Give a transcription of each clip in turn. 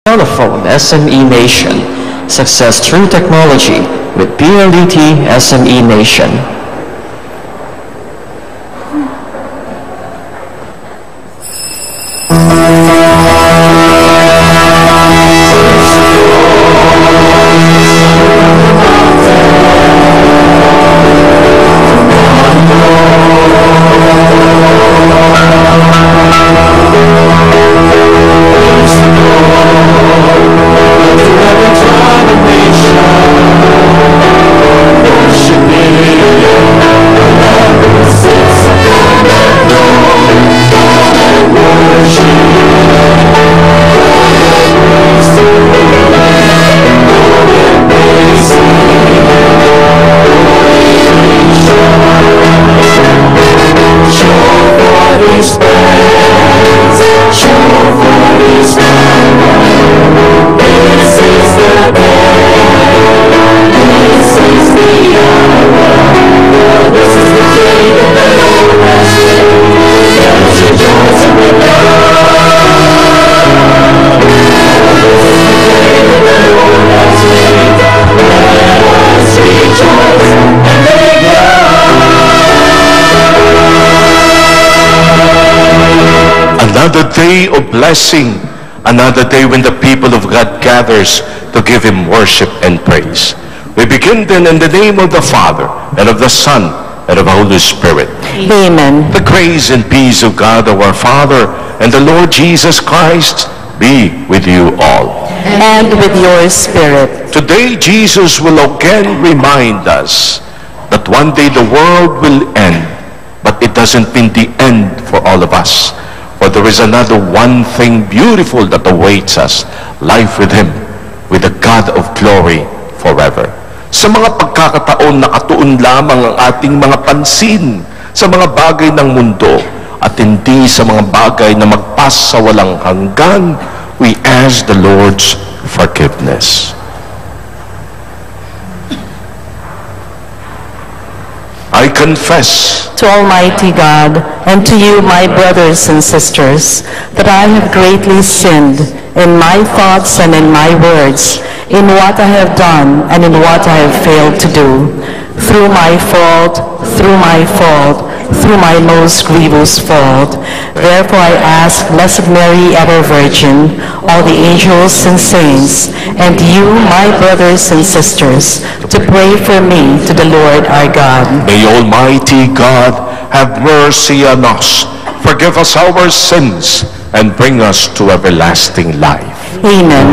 Telephone SME Nation. Success through technology with PLDT SME Nation. Another day of blessing, another day when the people of God gathers to give Him worship and praise. We begin then in the name of the Father, and of the Son, and of the Holy Spirit. Amen. The grace and peace of God our Father and the Lord Jesus Christ be with you all. And with your spirit. Today Jesus will again remind us that one day the world will end, but it doesn't mean the end for all of us. For there is another one thing beautiful that awaits us, life with Him, with the God of glory forever. Sa mga pagkakataon nakatuon lamang ang ating mga pansin sa mga bagay ng mundo at hindi sa mga bagay na magpas sa walang hanggan, we ask the Lord's forgiveness. I confess to Almighty God and to you, my brothers and sisters, that I have greatly sinned in my thoughts and in my words, in what I have done and in what I have failed to do, through my fault, through my most grievous fault. Therefore I ask Blessed Mary, ever Virgin, all the angels and saints, and you, my brothers and sisters, to pray for me to the Lord our God. May Almighty God have mercy on us, forgive us our sins, and bring us to everlasting life. Amen.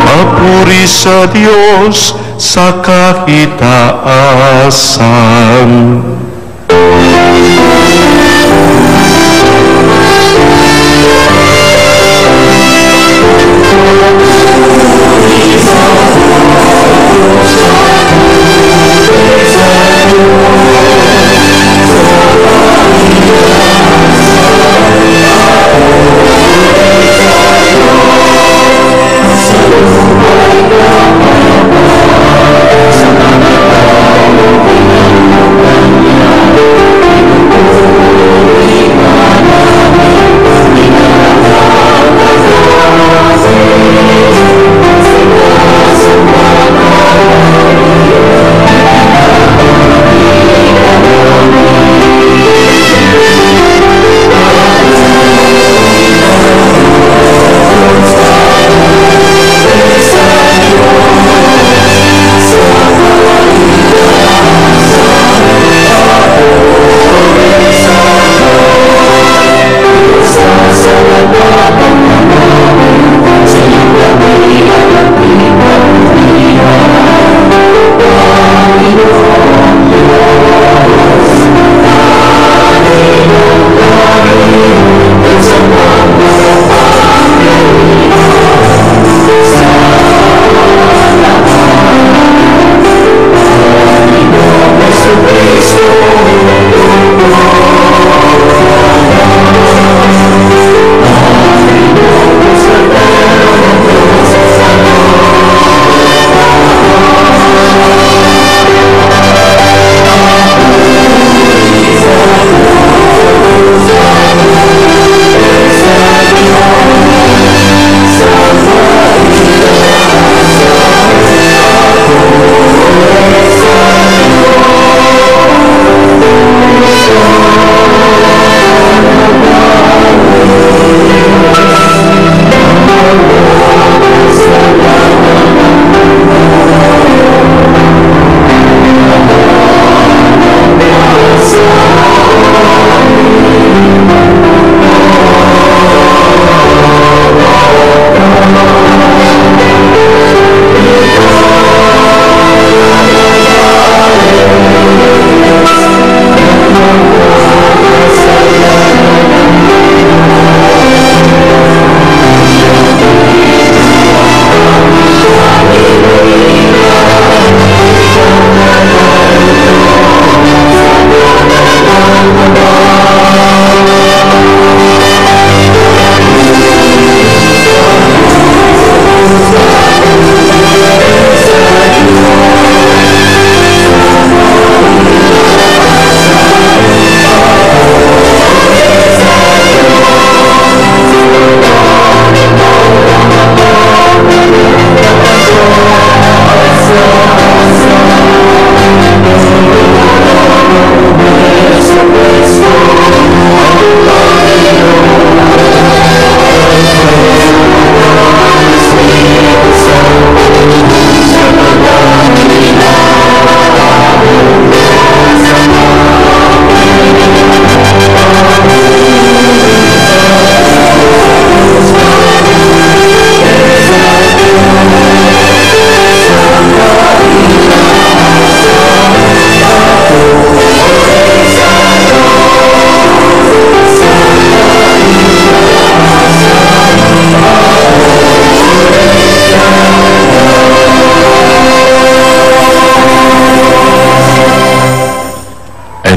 Papuri sa Diyos sa kahitaasan.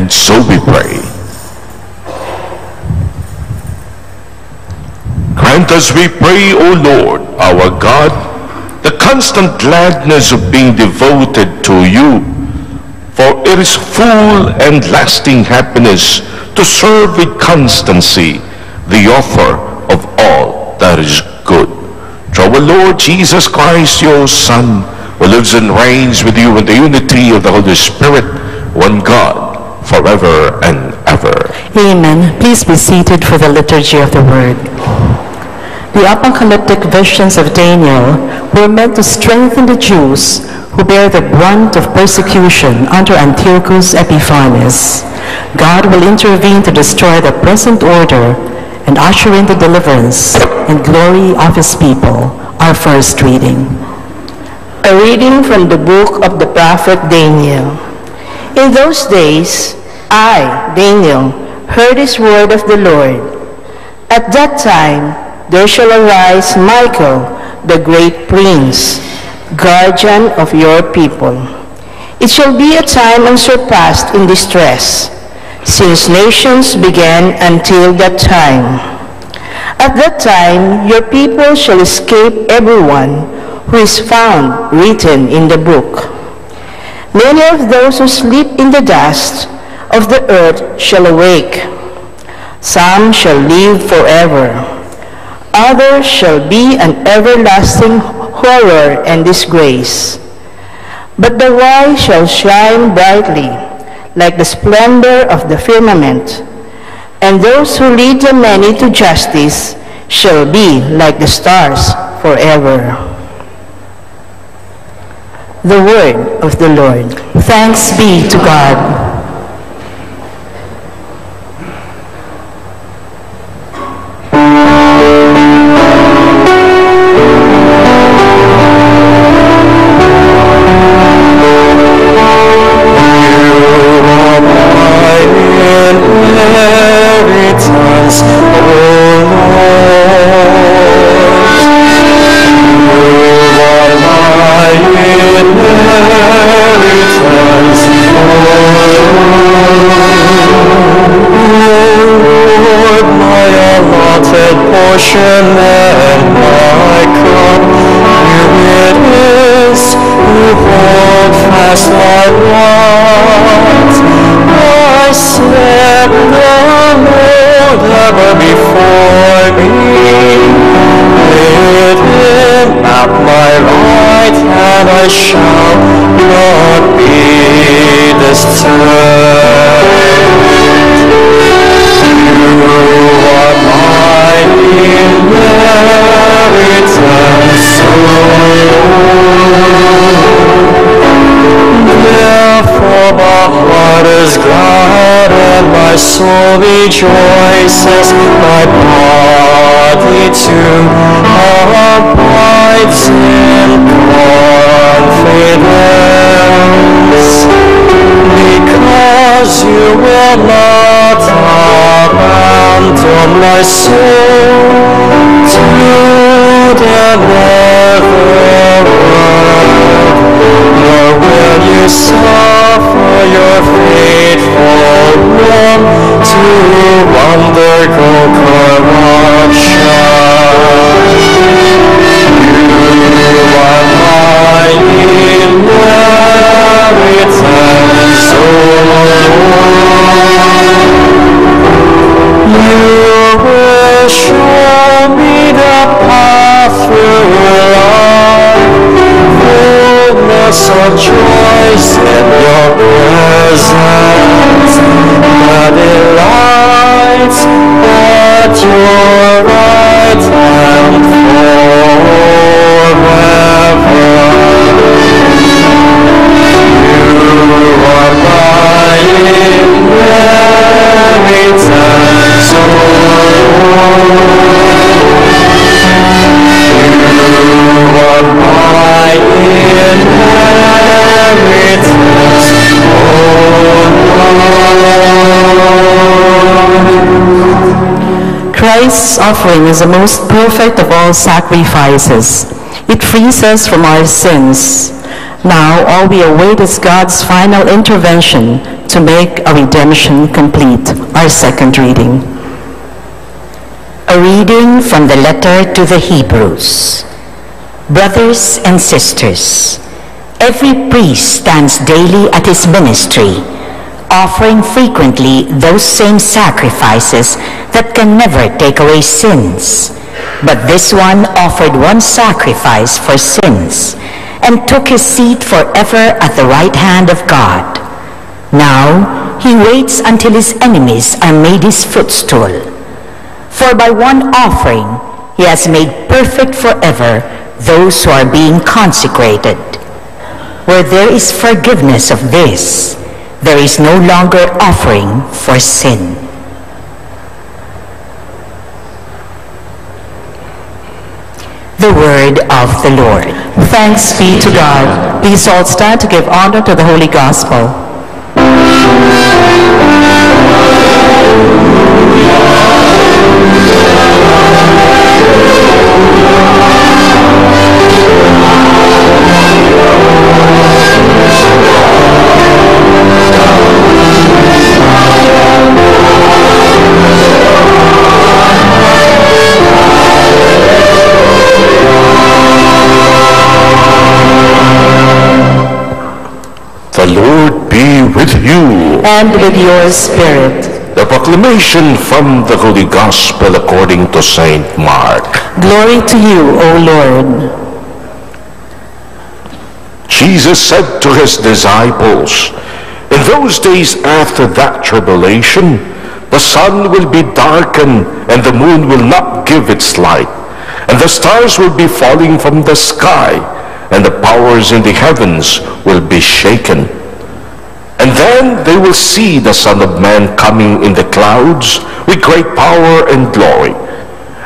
And so we pray. Grant us, we pray, O Lord, our God, the constant gladness of being devoted to you, for it is full and lasting happiness to serve with constancy the author of all that is good. Through our Lord Jesus Christ, your Son, who lives and reigns with you in the unity of the Holy Spirit, one God, forever and ever. Amen. Please be seated for the liturgy of the Word. The apocalyptic visions of Daniel were meant to strengthen the Jews who bear the brunt of persecution under Antiochus Epiphanes. God will intervene to destroy the present order and usher in the deliverance and glory of his people. Our first reading. A reading from the book of the prophet Daniel. In those days, I, Daniel, heard this word of the Lord. At that time, there shall arise Michael, the great prince, guardian of your people. It shall be a time unsurpassed in distress, since nations began until that time. At that time, your people shall escape everyone who is found written in the book. Many of those who sleep in the dust of the earth shall awake. Some shall live forever. Others shall be an everlasting horror and disgrace. But the wise shall shine brightly, like the splendor of the firmament, and those who lead the many to justice shall be like the stars forever. The word of the Lord. Thanks be to God. Rejoices, my body too abides in confidence, because you will not abandon my soul to the netherworld, nor will you suffer your faithful one to undergo corruption. You are my inheritance, O Lord. You will show me the path through life, fullness of joys in your presence, the delights at your right hand forever. You are my inheritance, O Lord. You are my inheritance, O Lord. Christ's offering is the most perfect of all sacrifices. It frees us from our sins. Now all we await is God's final intervention to to make a redemption complete. Our second reading. A reading from the letter to the Hebrews. Brothers and sisters, every priest stands daily at his ministry, offering frequently those same sacrifices that can never take away sins. But this one offered one sacrifice for sins, and took his seat forever at the right hand of God. Now he waits until his enemies are made his footstool. For by one offering he has made perfect forever those who are being consecrated. Where there is forgiveness of this, there is no longer offering for sin. The word of the Lord. Thanks be to God. Please all stand to give honor to the Holy Gospel. The Lord be with you. And with your spirit. The proclamation from the Holy Gospel according to Saint Mark. Glory to you, O Lord. Jesus said to his disciples, in those days after that tribulation, the sun will be darkened and the moon will not give its light, and the stars will be falling from the sky, and the powers in the heavens will be shaken. And then they will see the Son of Man coming in the clouds with great power and glory.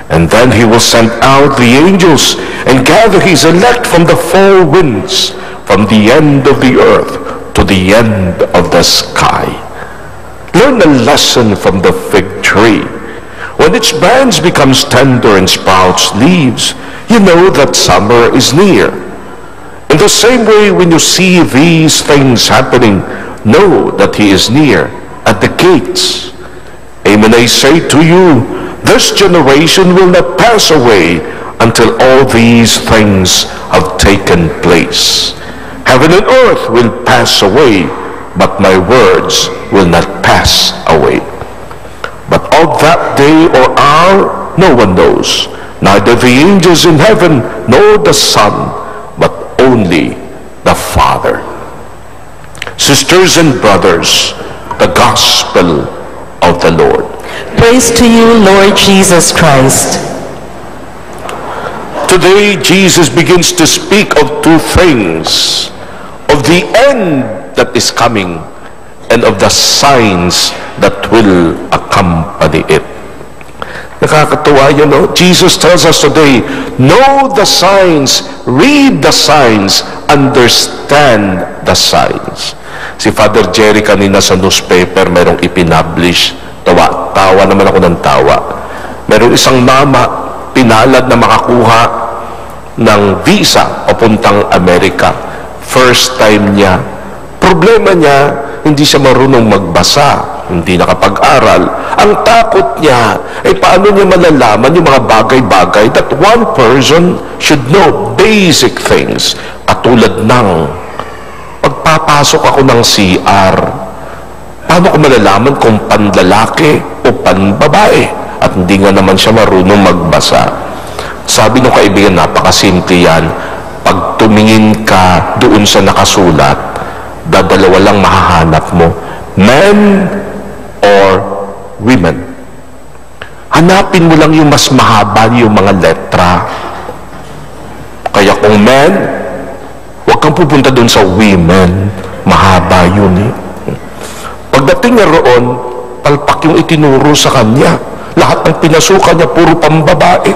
And then he will send out the angels and gather his elect from the four winds, from the end of the earth to the end of the sky. Learn a lesson from the fig tree. When its branch becomes tender and sprouts leaves, you know that summer is near. In the same way, when you see these things happening, know that he is near at the gates. Amen, I say to you, this generation will not pass away until all these things have taken place. Heaven and earth will pass away, but my words will not pass away. But of that day or hour, no one knows, neither the angels in heaven nor the Son, but only the Father. Sisters and brothers, the Gospel of the Lord. Praise to you, Lord Jesus Christ. Today, Jesus begins to speak of two things, of the end that is coming and of the signs that will accompany it. Nakakatuwa yun, no? Jesus tells us today, know the signs, read the signs, understand the signs. Si Father Jerry kanina sa newspaper, merong ipinablish. Tawa naman ako ng tawa. Merong isang mama, pinalad na makakuha ng visa papuntang Amerika. First time niya. Problema niya, hindi siya marunong magbasa, hindi nakapag-aral. Ang takot niya ay paano niya malalaman yung mga bagay-bagay that one person should know basic things. Katulad ng pagpapasok ako ng CR, paano ko malalaman kung panlalaki o panbabae? At hindi nga naman siya marunong magbasa. Sabi ng kaibigan, napakasimple yan. Pag tumingin ka doon sa nakasulat, dadalawa lang mahahanap mo, men or women. Hanapin mo lang yung mas mahaba yung mga letra. Kaya kung men, huwag kang pupunta doon sa women. Mahaba yun eh. Pagdating niya roon, palpak yung itinuro sa kanya. Lahat ng pinasukan niya, puro pambabae.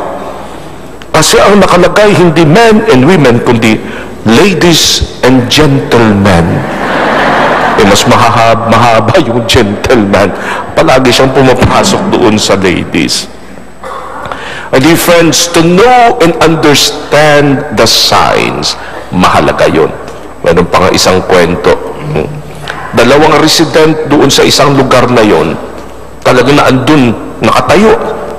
Kasi ang nakalagay, hindi men and women, kundi ladies and gentlemen. Eh, mas mahaba yung gentleman. Palagi siyang pumapasok doon sa ladies. And dear friends, to know and understand the signs, mahalaga yun. Meron pa nga isang kwento. Dalawang resident doon sa isang lugar na yon, talagang naandun, nakatayo,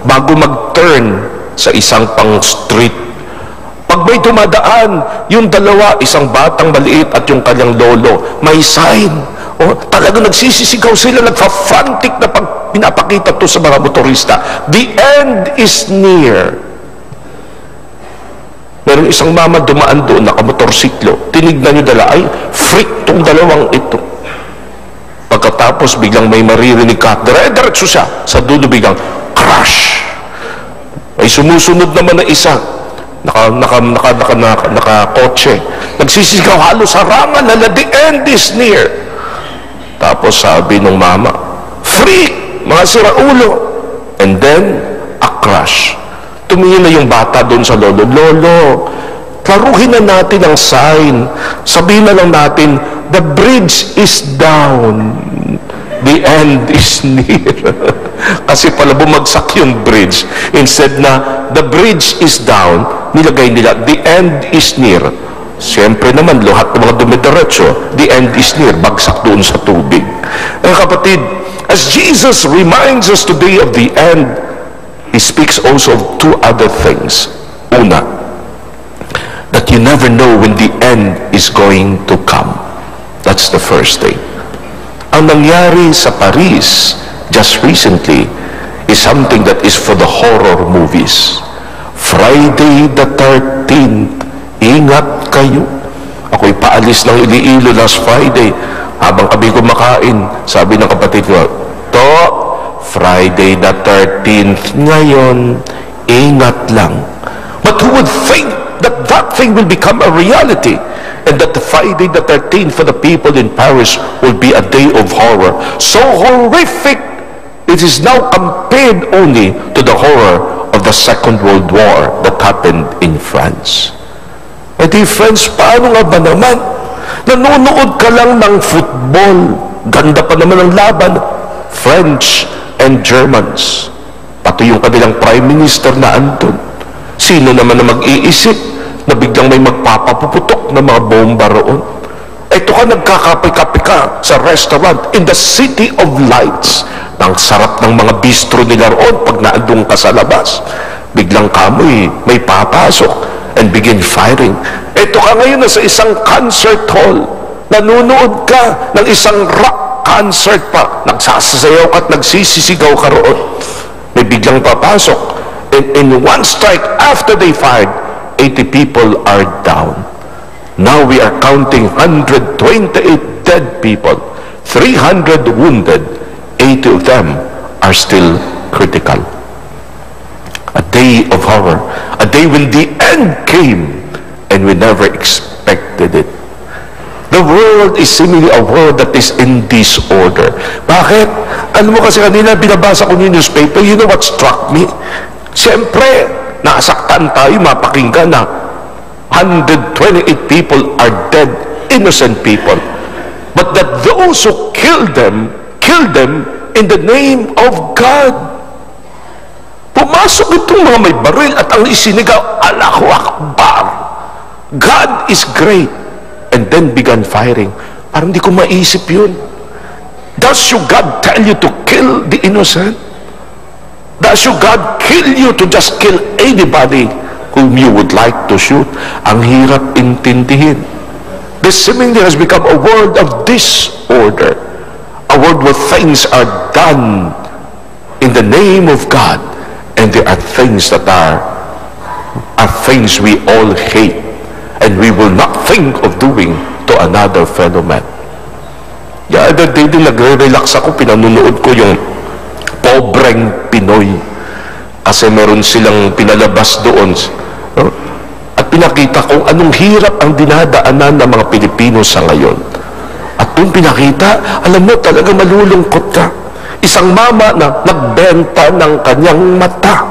bago mag-turn sa isang pang street. Pag may dumadaan, yung dalawa, isang batang maliit at yung kanyang lolo, may sign. Talagang nagsisisigaw sila, nagfa-frantic na pag pinapakita to sa mga motorista. The end is near. Meron isang mama dumaan doon, nakamotorsiklo. Tinignan nyo dala, ay, freak tong dalawang ito. Pagkatapos, biglang may maririnig ka, dire-diretso siya. Sa dulo, biglang, crash! May sumusunod naman na isa, nakakotse. Nagsisisigaw, halos harangan na the end is near. Tapos sabi ng mama, freak! Mga siraulo! And then, a crash. Tumingin na yung bata doon sa lolo, Lolo, klaruhin na natin ang sign. Sabihin na lang natin, the bridge is down. The end is near. Kasi pala bumagsak yung bridge. Instead na, the bridge is down, nilagay nila, the end is near. Siyempre naman, lahat ng mga dumidiretso, the end is near, bagsak doon sa tubig. Kapatid, as Jesus reminds us today of the end, He speaks also of two other things. Una, that you never know when the end is going to come. That's the first thing. Ang nangyari sa Paris just recently is something that is for the horror movies. Friday the 13th, ingat kayo. Ako'y paalis ng Iloilo last Friday. Habang kami kumakain, sabi ng kapatid ko, Friday the 13th ngayon, ingat lang. But who would think that that thing will become a reality? And that the Friday the 13th for the people in Paris will be a day of horror. So horrific, it is now compared only to the horror of the Second World War that happened in France. Eh di friends, paano nga ba naman? Nanonood ka lang ng football. Ganda pa naman ang laban. French and Germans. Pati yung kanilang prime minister na andun. Sino naman na mag-iisip na biglang may magpapapuputok na mga bomba roon? Ito ka, nagkakape-kape ka sa restaurant in the City of Lights. Ang sarap ng mga bistro nila roon pag naandun ka sa labas. Biglang kamoy, may papasok and begin firing. Ito ka ngayon na sa isang concert hall. Nanunood ka ng isang rock concert pa. Nagsasayaw at nagsisisigaw ka roon. May biglang papasok. And in one strike, after they fired, 80 people are down. Now we are counting 128 dead people, 300 wounded, 80 of them are still critical. A day of horror, a day when the end came and we never expected it. The world is seemingly a world that is in disorder. Bakit? Alam mo kasi kanina, binabasa ko yung newspaper, you know what struck me? Siyempre, nasaktan tayo, mapakinggan na 128 people are dead, innocent people. But that those who killed them in the name of God. Pumasok itong mga may baril at ang isinigaw, Allahu Akbar. God is great. And then began firing. Parang di ko maisip yun. Does your God tell you to kill the innocent? Does your God kill you to just kill anybody whom you would like to shoot? Ang hirap intindihin. This seemingly has become a world of disorder. A world where things are done in the name of God. And there are things that are things we all hate. And we will not think of doing to another fellow man. The other day din nagre-relax ako, pinanunood ko yung Pobreng Pinoy. Kasi meron silang pinalabas doon. At pinakita kung anong hirap ang dinadaanan ng mga Pilipino sa ngayon. At doon pinakita, alam mo, talaga malulungkot ka. Isang mama na nagbenta ng kanyang mata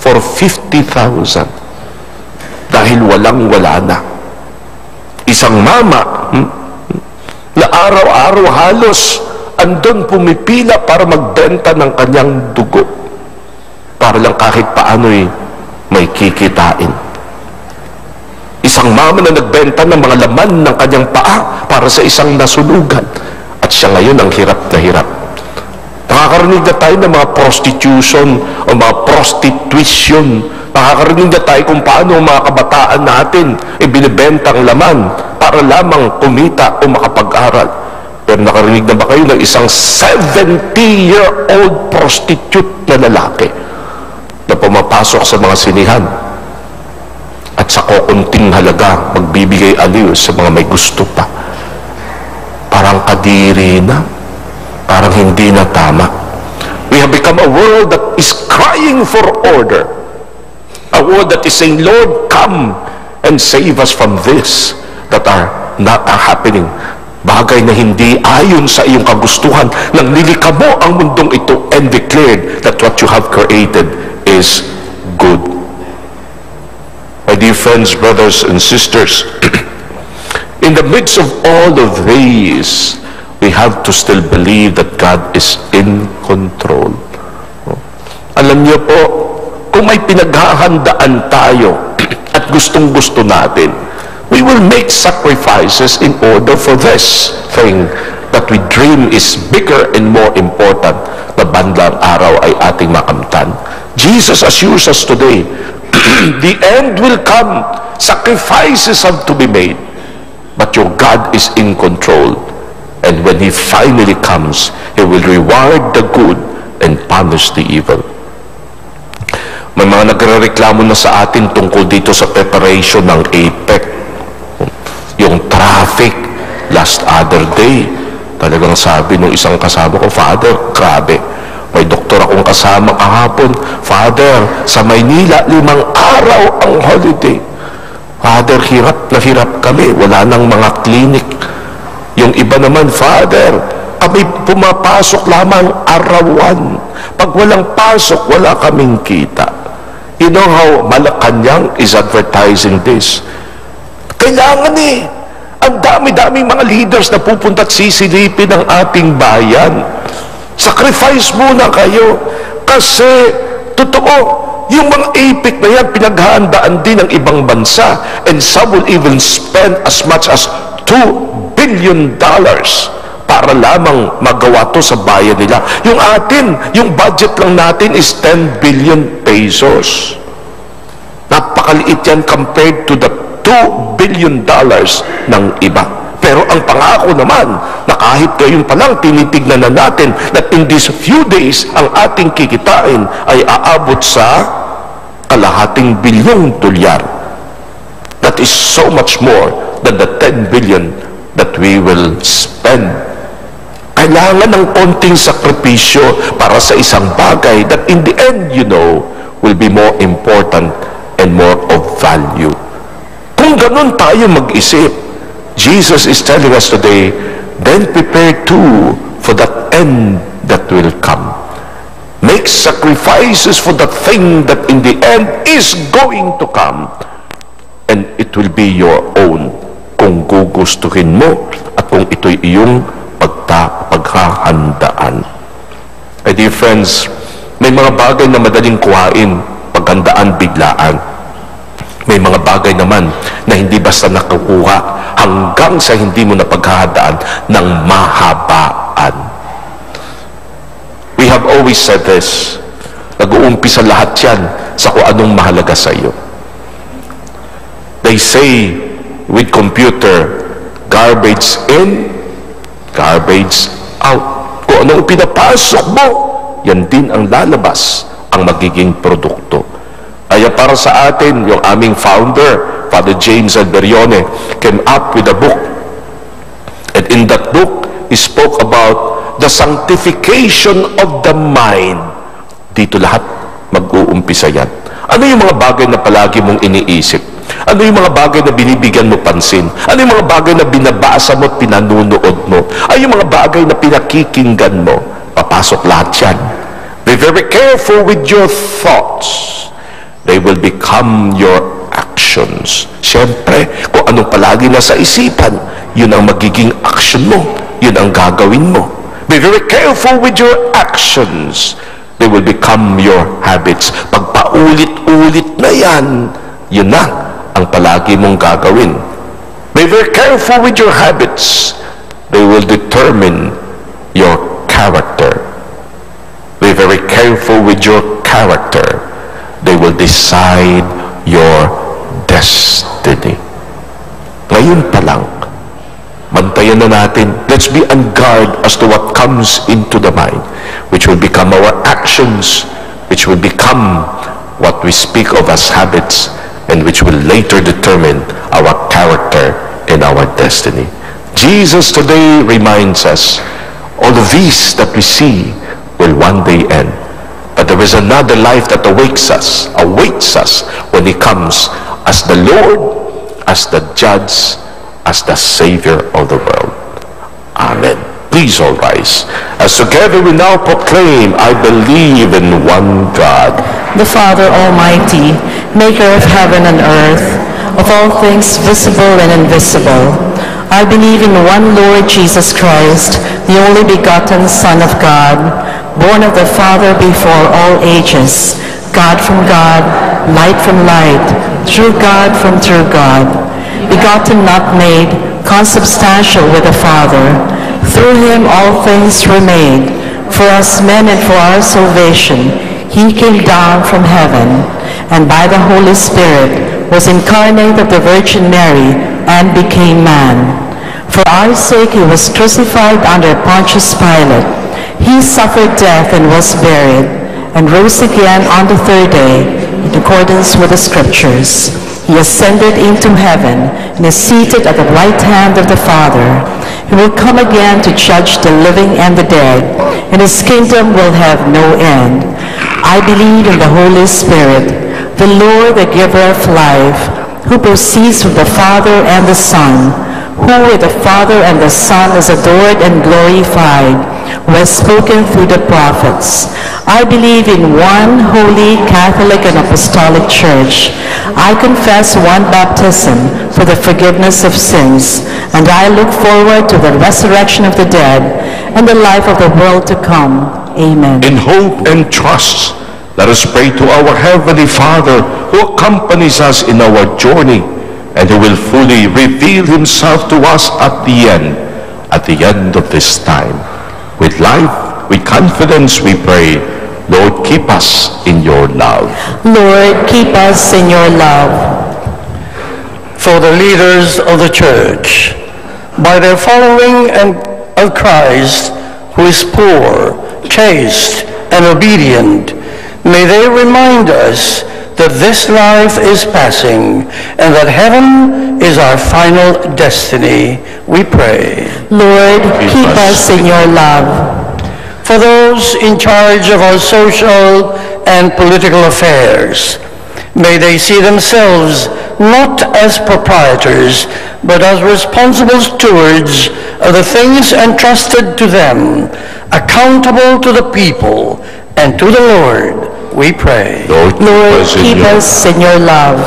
for 50,000. Dahil walang-wala na. Isang mama na araw-araw halos andun pumipila para magbenta ng kanyang dugo para lang kahit paano'y may kikitain. Isang mama na nagbenta ng mga laman ng kanyang paa para sa isang nasunugan. At At siya ngayon ang hirap na hirap. Nakakarinig na tayo ng mga prostitution o mga prostitution. Nakakarinig na tayo kung paano ang mga kabataan natin binibenta ang laman para lamang kumita o makapag-aral. Pero nakarinig na ba kayo ng isang 70-year-old prostitute na lalaki na pumapasok sa mga sinihan at sa kukunting halaga magbibigay aliw sa mga may gusto pa? Parang kadiri na, parang hindi na tama. We have become a world that is crying for order, a world that is saying, Lord, come and save us from this that are not happening. Bagay na hindi ayon sa iyong kagustuhan, nang nilikha mo ang mundong ito and declared that what you have created is good. My dear friends, brothers and sisters, in the midst of all of these, we have to still believe that God is in control. Alam niyo po, kung may pinaghahandaan tayo at gustong-gusto natin, we will make sacrifices in order for this thing that we dream is bigger and more important na bandang araw ay ating makamtan. Jesus assures us today, the end will come, sacrifices have to be made, but your God is in control. And when He finally comes, He will reward the good and punish the evil. May mga nagrereklamo na sa atin tungkol dito sa preparation ng APEC. Yung traffic, last other day, talagang sabi nung isang kasama ko, Father, grabe. May doktor akong kasama kahapon, Father, sa Maynila, 5 araw ang holiday. Father, hirap na hirap kami. Wala nang mga clinic. Yung iba naman, Father, kami pumapasok lamang arawan. Pag walang pasok, wala kaming kita. You know how Malacanang is advertising this? Kailangan ang dami-daming mga leaders na pupunta at sisilipin ng ating bayan. Sacrifice muna kayo. Kasi, totoo, yung mga APEC na yan, pinaghahandaan din ng ibang bansa. And some will even spend as much as $2 billion para lamang magawa to sa bayan nila. Yung atin, yung budget lang natin is 10 billion pesos. Napakaliit yan compared to the $2 billion ng iba. Pero ang pangako naman, na kahit ngayon pa lang tinitignan na natin that in these few days, ang ating kikitain ay aabot sa kalahating bilyong dolyar. That is so much more than the 10 billion that we will spend. Kailangan ng konting sakripisyo para sa isang bagay that in the end, you know, will be more important and more of value. Kung ganun tayo mag-isip, Jesus is telling us today, then prepare too for that end that will come. Make sacrifices for the thing that in the end is going to come, and it will be your own kung gugustuhin mo at kung ito'y iyong paghahandaan. My dear friends, may mga bagay na madaling kuhain, paghandaan biglaan. May mga bagay naman na hindi basta nakukuha hanggang sa hindi mo na paghahandaan ng mahabaan. We have always said this, nag-uumpisa lahat yan sa kung anong mahalaga sa iyo. They say with computer, garbage in, garbage out. Kung anong pinapasok mo, yan din ang lalabas, ang magiging produkto. Kaya para sa atin, yung aming founder, Father James Alberione, came up with a book. And in that book, he spoke about the sanctification of the mind. Dito lahat mag-uumpisa yan. Ano yung mga bagay na palagi mong iniisip? Ano yung mga bagay na binibigyan mo pansin? Ano yung mga bagay na binabasa mo at pinanunood mo? Ano yung mga bagay na pinakikinggan mo? Papasok lahat yan. Be very careful with your thoughts. They will become your actions. Siyempre, kung anong palagi nasa isipan, yun ang magiging action mo. Yun ang gagawin mo. Be very careful with your actions. They will become your habits. Pag paulit-ulit na yan, yun na ang palagi mong gagawin. Be very careful with your habits. They will determine your character. Be very careful with your character. They will decide your destiny. Ngayon pa lang, bantayan na natin. Let's be on guard as to what comes into the mind, which will become our actions, which will become what we speak of as habits, and which will later determine our character and our destiny. Jesus today reminds us, all of these that we see will one day end. But there is another life that awaits us when He comes as the Lord, as the Judge, as the Savior of the world. Amen. Please all rise. As together we now proclaim, I believe in one God, the Father Almighty, maker of heaven and earth, of all things visible and invisible. I believe in one Lord Jesus Christ, the only begotten Son of God, born of the Father before all ages, God from God, light from light, true God from true God, begotten not made, consubstantial with the Father. Through Him all things were made. For us men and for our salvation, He came down from heaven, and by the Holy Spirit was incarnate of the Virgin Mary and became man. For our sake He was crucified under Pontius Pilate. He suffered death and was buried, and rose again on the third day, in accordance with the Scriptures. He ascended into heaven and is seated at the right hand of the Father. He will come again to judge the living and the dead, and His kingdom will have no end. I believe in the Holy Spirit, the Lord, the giver of life, who proceeds from the Father and the Son, who with the Father and the Son is adored and glorified, who has spoken through the prophets. I believe in one holy, Catholic, and Apostolic Church. I confess one baptism for the forgiveness of sins, and I look forward to the resurrection of the dead and the life of the world to come. Amen. In hope and trust, let us pray to our Heavenly Father, who accompanies us in our journey, and who will fully reveal Himself to us at the end of this time. With life, with confidence, we pray, Lord, keep us in your love. Lord, keep us in your love. For the leaders of the Church, by their following of Christ, who is poor, chaste, and obedient, may they remind us that this life is passing and that heaven is our final destiny, we pray. Lord, keep us in your love. For those in charge of our social and political affairs, may they see themselves not as proprietors, but as responsible stewards of the things entrusted to them, accountable to the people and to the Lord, we pray. Lord, keep us in your love.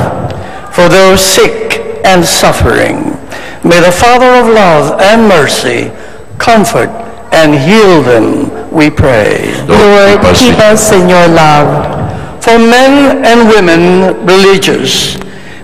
For those sick and suffering, may the Father of love and mercy comfort and heal them, we pray. Lord, keep us in your love. For men and women religious,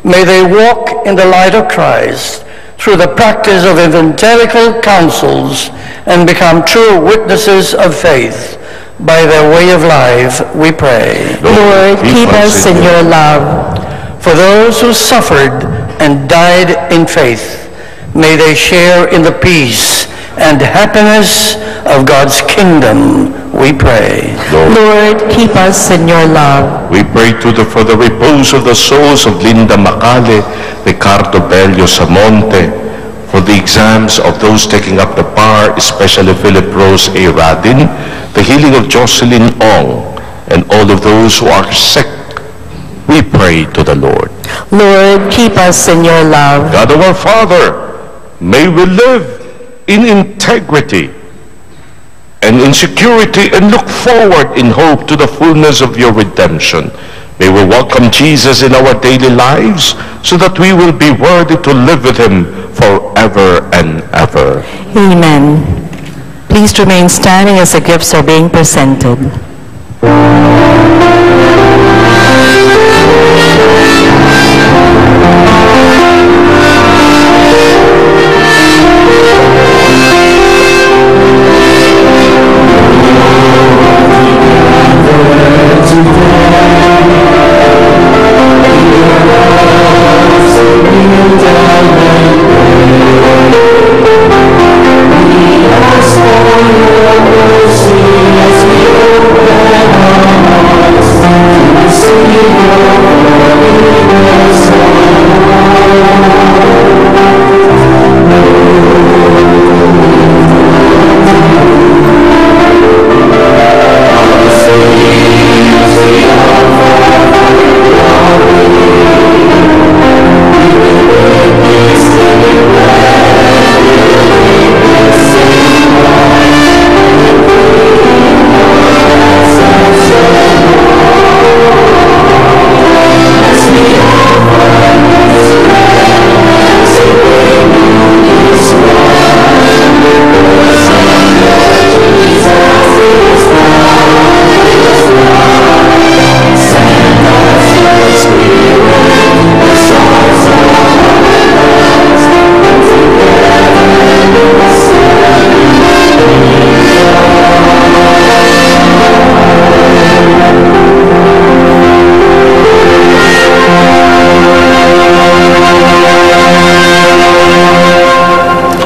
may they walk in the light of Christ through the practice of evangelical counsels and become true witnesses of faith. By their way of life, we pray. Lord, keep us in your love. For those who suffered and died in faith, may they share in the peace and happiness of God's kingdom, we pray. Lord, keep us in your love. We pray for the repose of the souls of Linda Macale, Ricardo Bello Samonte, for the exams of those taking up the bar, especially Philip Rose A. Radin, the healing of Jocelyn Ong, and all of those who are sick. We pray to the Lord. Lord, keep us in your love. God of our Father, may we live in integrity and in security and look forward in hope to the fullness of your redemption. May we welcome Jesus in our daily lives so that we will be worthy to live with Him forever and ever. Amen. Please remain standing as the gifts are being presented.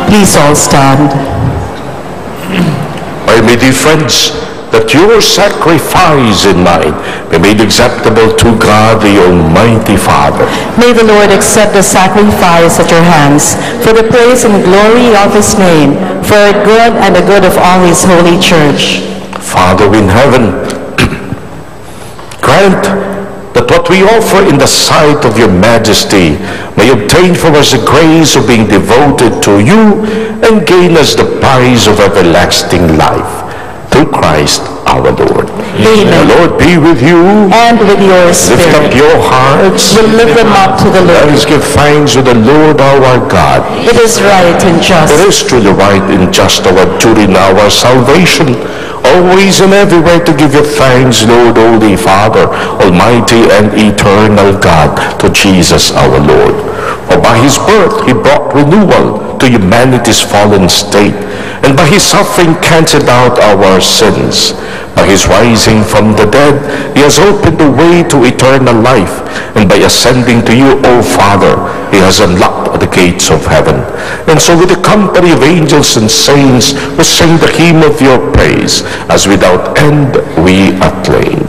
Please all stand. My dear friends, that your sacrifice and mine be made acceptable to God the Almighty Father. May the Lord accept the sacrifice at your hands for the praise and glory of his name, for the good and the good of all his holy church. Father in heaven, grant that what we offer in the sight of your majesty may obtain for us the grace of being devoted to you and gain us the prize of everlasting life. Through Christ our Lord. Amen. The Lord be with you. And with your spirit. Lift up your hearts. We'll lift them up to the Let Lord. us give thanks to the Lord our God. It is right and just. It is truly right and just our duty now, our salvation, always and everywhere to give you thanks, Lord, Holy Father, Almighty and eternal God, to Jesus our Lord. For by his birth he brought renewal to humanity's fallen state, and by his suffering canceled out our sins. By his rising from the dead, he has opened the way to eternal life, and by ascending to you, O Father, he has unlocked the gates of heaven. And so with the company of angels and saints, we sing the hymn of your praise, as without end we acclaim.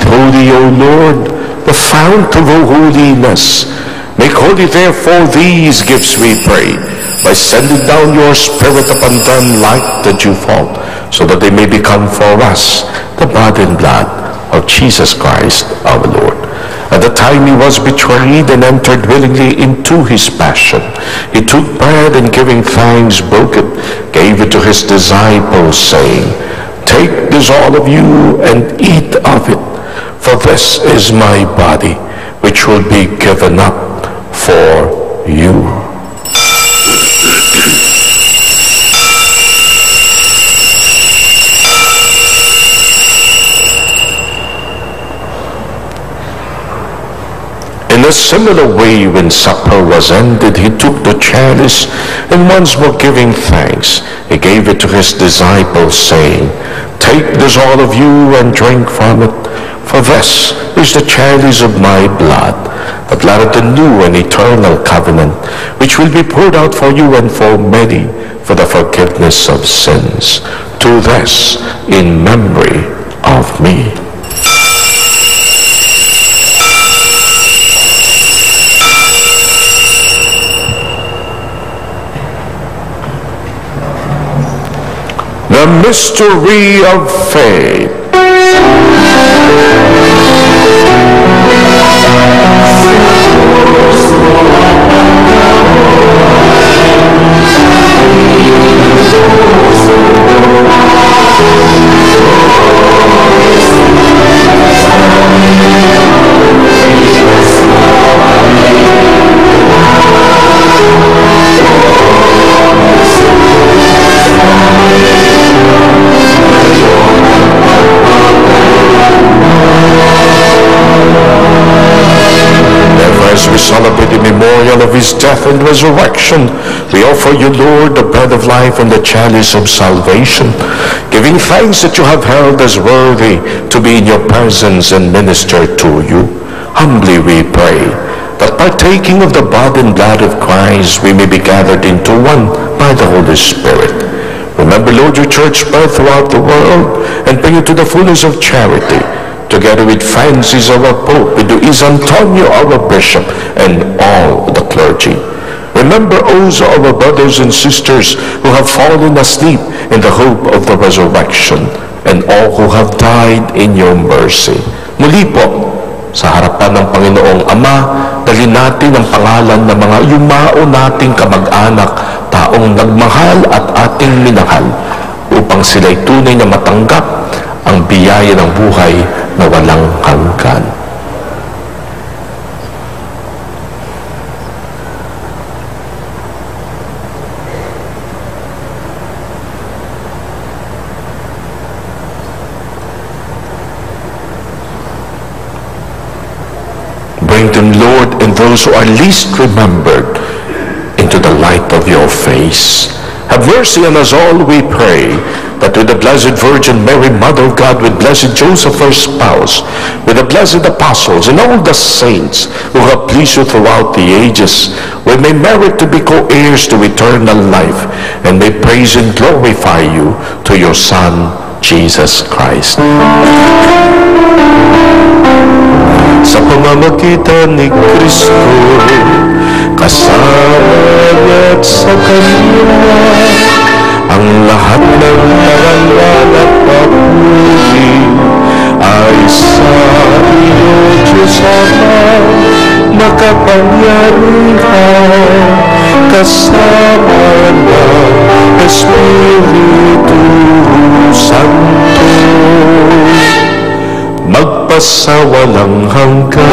Holy, O Lord, the fount of all holiness. Make holy therefore these gifts, we pray, by sending down your Spirit upon them like the dewfall, so that they may become for us the body and blood of Jesus Christ our Lord. At the time he was betrayed and entered willingly into his passion, he took bread and giving thanks broke it, gave it to his disciples, saying, "Take this all of you and eat of it, for this is my body, which will be given up for you." In a similar way, when supper was ended, he took the chalice, and once more giving thanks, he gave it to his disciples, saying, "Take this all of you and drink from it, for this is the chalice of my blood, the blood of the new and eternal covenant, which will be poured out for you and for many for the forgiveness of sins. Do this in memory of me." mystery of faith. As we celebrate the memorial of his death and resurrection, we offer you, Lord, the bread of life and the chalice of salvation, giving thanks that you have held us worthy to be in your presence and minister to you. Humbly we pray that partaking of the body and blood of Christ, we may be gathered into one by the Holy Spirit. Remember, Lord, your church spread throughout the world and bring it to the fullness of charity, together with Francis, our Pope, with Luis Antonio, our Bishop, and all the clergy. Remember also our brothers and sisters who have fallen asleep in the hope of the resurrection, and all who have died in your mercy. Muli po, sa harapan ng Panginoong Ama, dalhin natin ang pangalan ng mga yumao nating kamag-anak, taong nagmahal at ating minahal, upang sila'y tunay na matanggap ang biyaya ng buhay na walang hanggan. Bring them, Lord, and those who are least remembered into the light of your face. Have mercy on us all, we pray, that with the Blessed Virgin Mary, Mother of God, with Blessed Joseph, her spouse, with the blessed apostles, and all the saints who have pleased you throughout the ages, we may merit to be co-heirs to eternal life, and may praise and glorify you to your Son, Jesus Christ. Sa pamamagitan ni Kristo, kasama niya at sa Kanya, ang lahat ng parangal at papuri ay sa iyo, Diyos Ama, makapangyarihan, kasama ng Espiritu Santo, magpasawalang hanggan.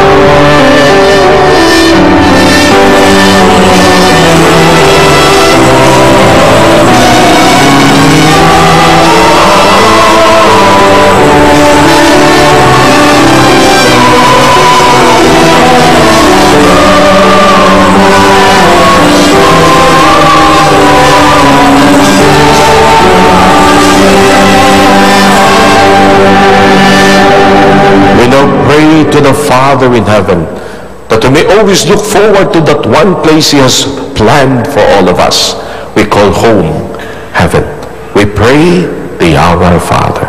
To the Father in heaven, that we may always look forward to that one place he has planned for all of us. We call home heaven. We pray the Our Father.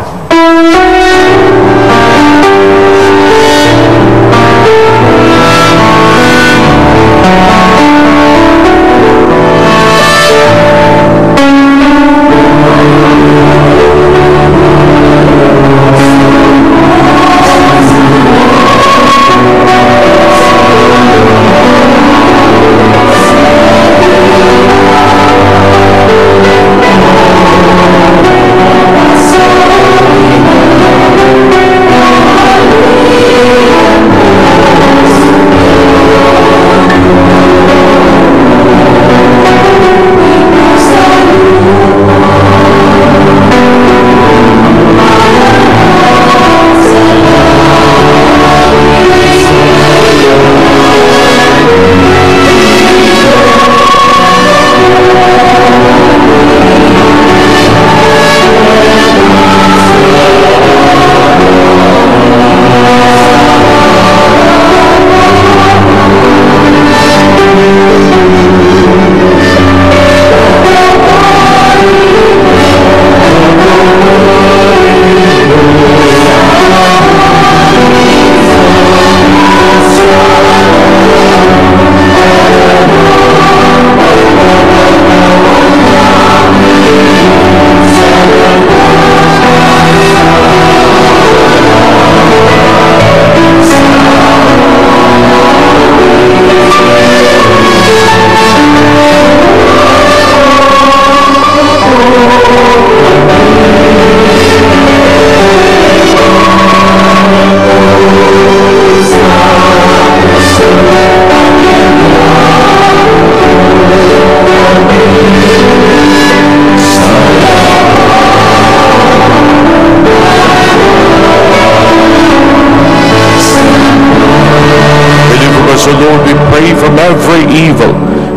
pray from every evil.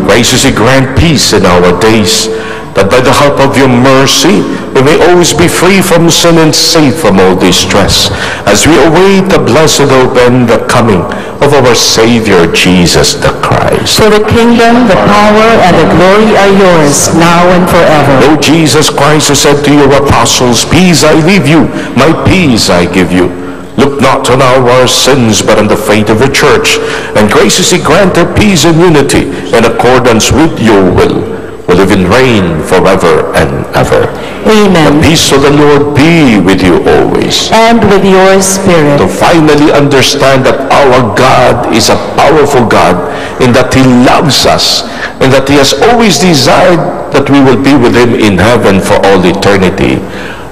Graciously grant peace in our days, that by the help of your mercy, we may always be free from sin and safe from all distress, as we await the blessed hope and the coming of our Savior, Jesus the Christ. For the kingdom, the power, and the glory are yours, now and forever. Lord Jesus Christ, who said to your apostles, "Peace I leave you, my peace I give you," look not on our sins, but on the faith of the church, and graciously grant her peace and unity in accordance with your will, who live and reign forever and ever. Amen. The peace of the Lord be with you always. And with your spirit. To finally understand that our God is a powerful God, in that He loves us, and that He has always desired that we will be with Him in heaven for all eternity.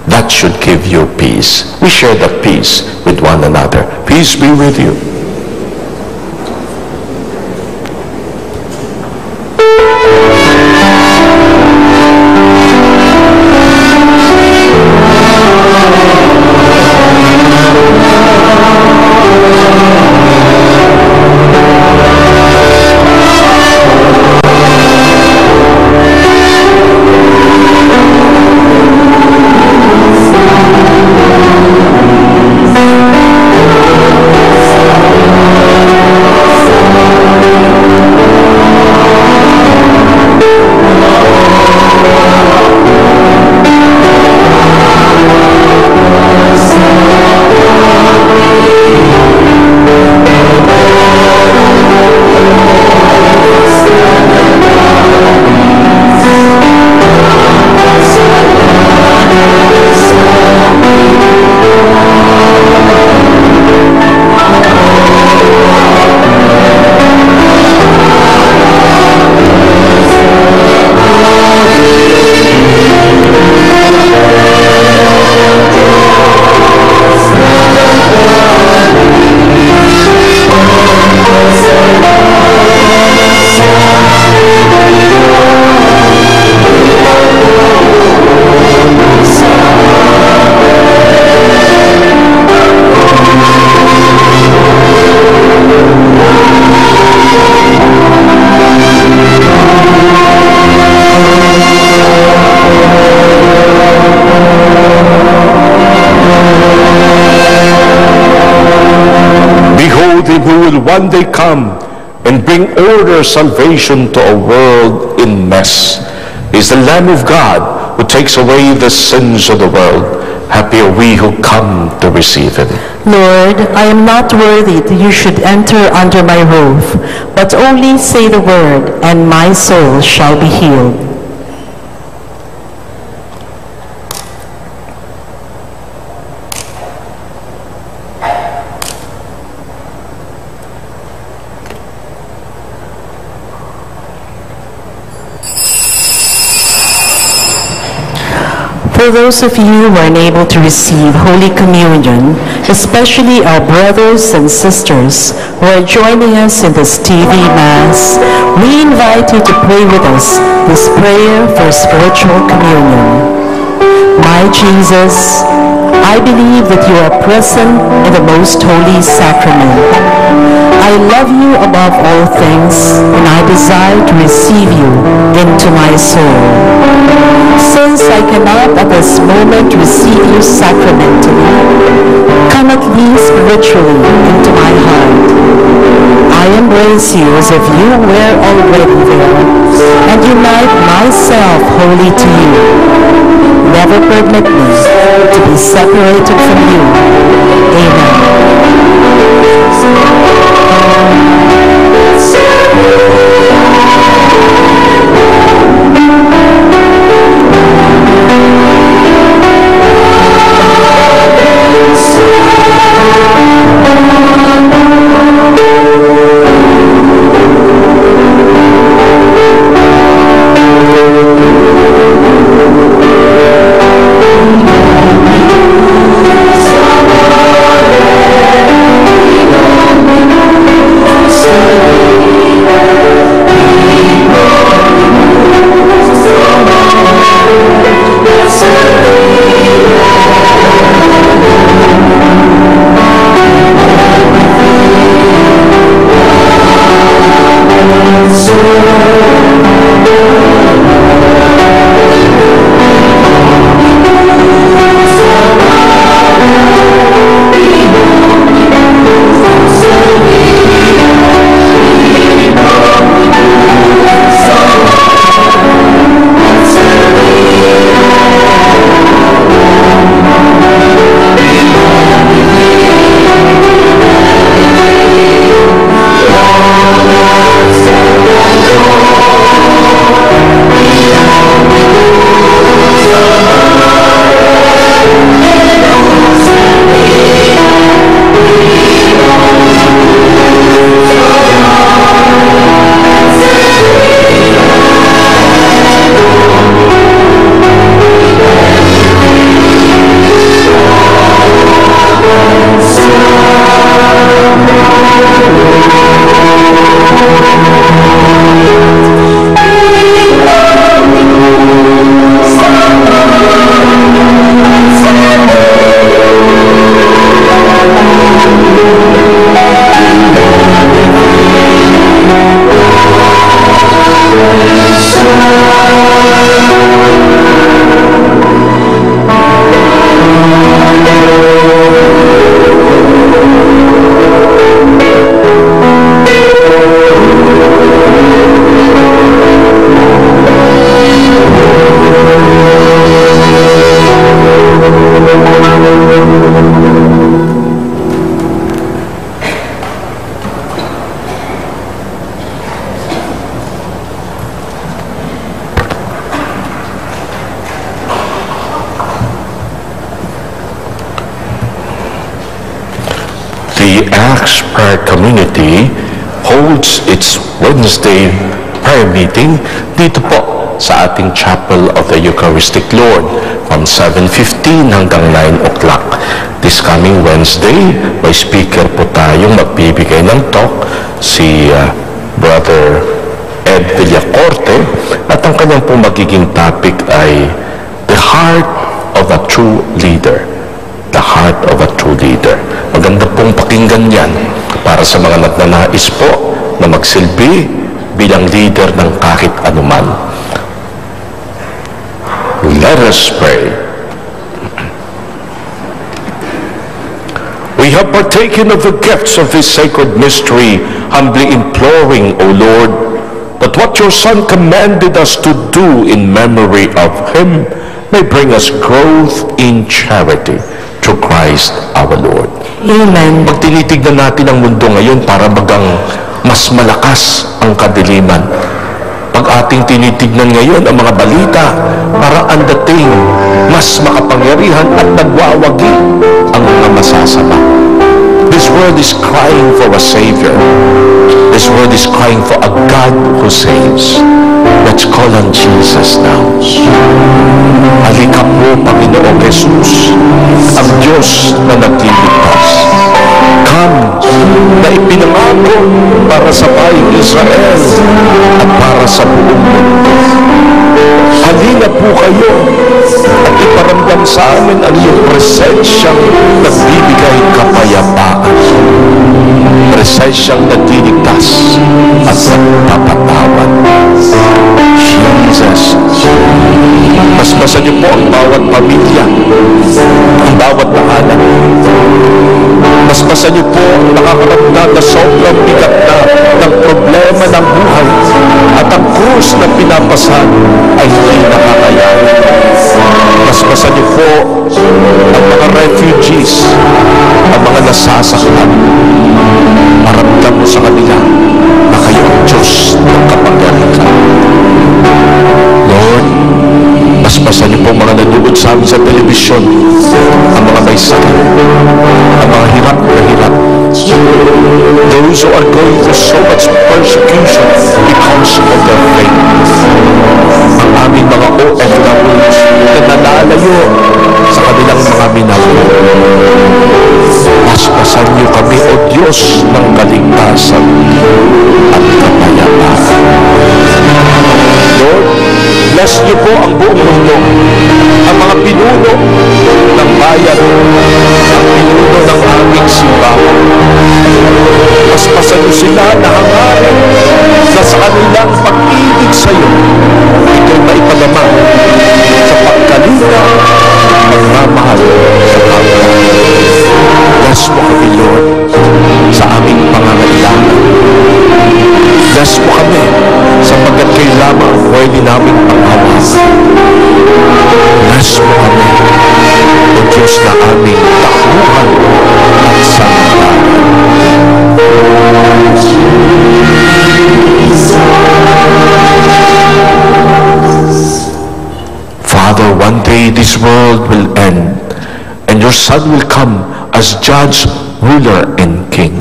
That should give you peace. We share that peace with one another. Peace be with you. One day come and bring order, salvation to a world in mess. Is the Lamb of God who takes away the sins of the world. Happy are we who come to receive Him. Lord, I am not worthy that you should enter under my roof, but only say the word, and my soul shall be healed. For those of you who are unable to receive Holy Communion, especially our brothers and sisters who are joining us in this TV Mass, we invite you to pray with us this prayer for spiritual communion. My Jesus, I believe that you are present in the most holy sacrament. I love you above all things, and I desire to receive you into my soul. Since I cannot at this moment receive you sacramentally, come at least spiritually into my heart. I embrace you as if you were already there, and unite myself wholly to you. Never permit me to be separated from you. Amen. The Acts Prayer Community holds its Wednesday prayer meeting dito po sa ating Chapel of the Eucharistic Lord from 7:15 hanggang 9 o'clock. This coming Wednesday, may speaker po tayong magbibigay ng talk, si Brother Ed Villacorte, at ang kanyang po magiging topic ay The Heart of a True Leader. The Heart of a True Leader. Maganda pong pakinggan yan para sa mga nagnanais po na magsilbi bilang leader ng kahit anuman. Let us pray. We have partaken of the gifts of this sacred mystery, humbly imploring, O Lord, that what your Son commanded us to do in memory of him may bring us growth in charity through Christ our Lord. Amen. Pag tinitignan natin ang mundo ngayon, para bagang mas malakas ang kadiliman. Pag ating tinitignan ngayon ang mga balita, para ang dating mas makapangyarihan at nagwawagi ang mga masasama. This world is crying for a Savior. This world is crying for a God who saves. Let's call on Jesus now. Halika po, Panginoong Jesus, ang Diyos na nagliligtas. Come, na ipinangako para sa bayang Israel at para sa buong mundo. Halina po kayo at iparamdam sa amin ang iyong presensyang nagbibigay kapayapaan. Presensyang nagliligtas at nagpapatawad. Jesus, basbasan niyo po ang bawat pamilya, ang bawat tahanan. Basbasan niyo po ang nakakaramdam na sobrang bigat na ng problema ng buhay at ang krus na pinapasan ay hindi nakakayanin. Basbasan niyo po ang mga refugees, ang mga nasasaktan. Maramdam mo sa kanila na kayo ang Diyos ng kapangyarihan. Lord, basbasan niyo po mga nanonood sa amin sa telebisyon, ang mga may sakit, ang mga hirap na hirap. Those who are going through so much persecution because of their faith. Ang aming mga OFWs na nalalayo sa kanilang mga minamahal. Basbasan niyo kami, O Diyos ng kaligtasan at kapayapaan. Lord, bless niyo po ang buong mundo, ang mga pinuno ng bayan, ang pinuno ng aming simbahan. Basbasan niyo sila na hangarin na sa kanilang pag-ibig sa iyo, ito'y maipadama sa pagkalina at pagmamahal sa kapwa. Bless mo kami, Lord, sa aming pangangailangan. Bless mo kami sapagkat kayo lamang ang pwede naming panghawakan. Bless mo kami, O Diyos na aming takbuhan at sandalan. Father, one day this world will end and your Son will come as judge ruler and king.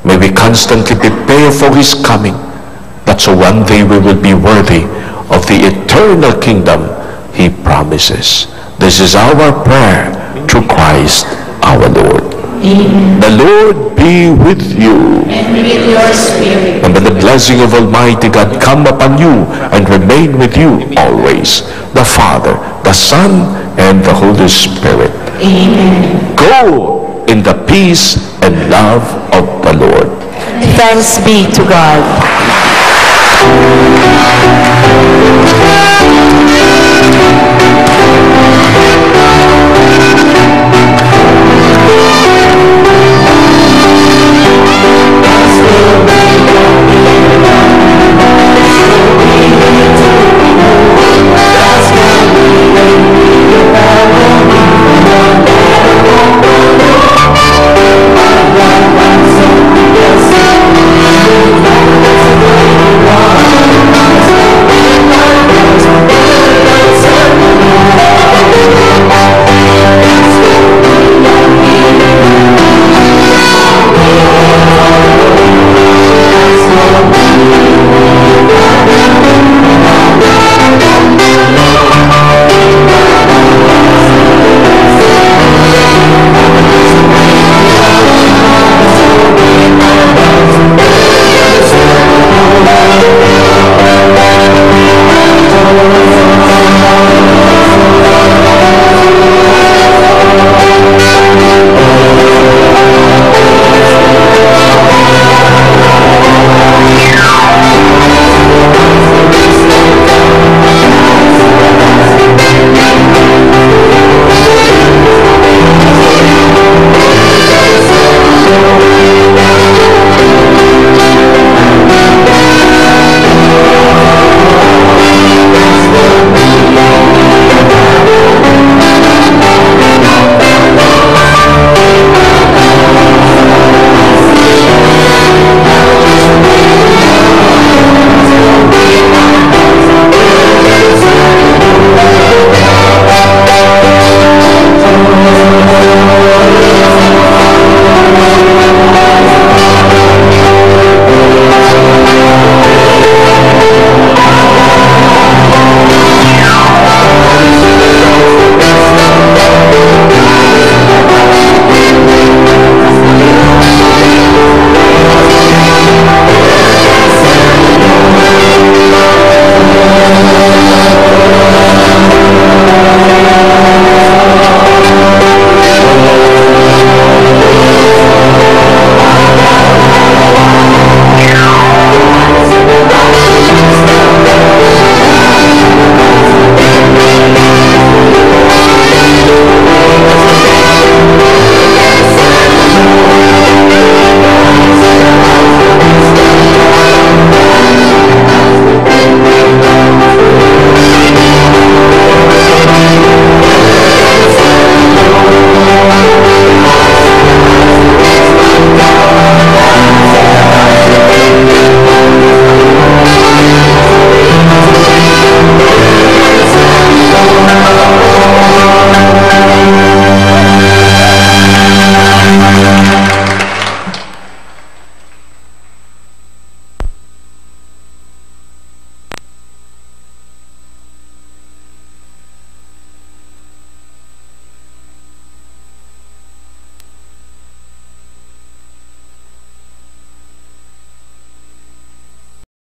May we constantly prepare for his coming, that so one day we will be worthy of the eternal kingdom he promises. This is our prayer through Christ our Lord. Amen. The Lord be with you. And with your spirit. And may the blessing of Almighty God come upon you and remain with you always. The Father, the Son, and the Holy Spirit. Amen. Go in the peace and love of the Lord. Thanks be to God.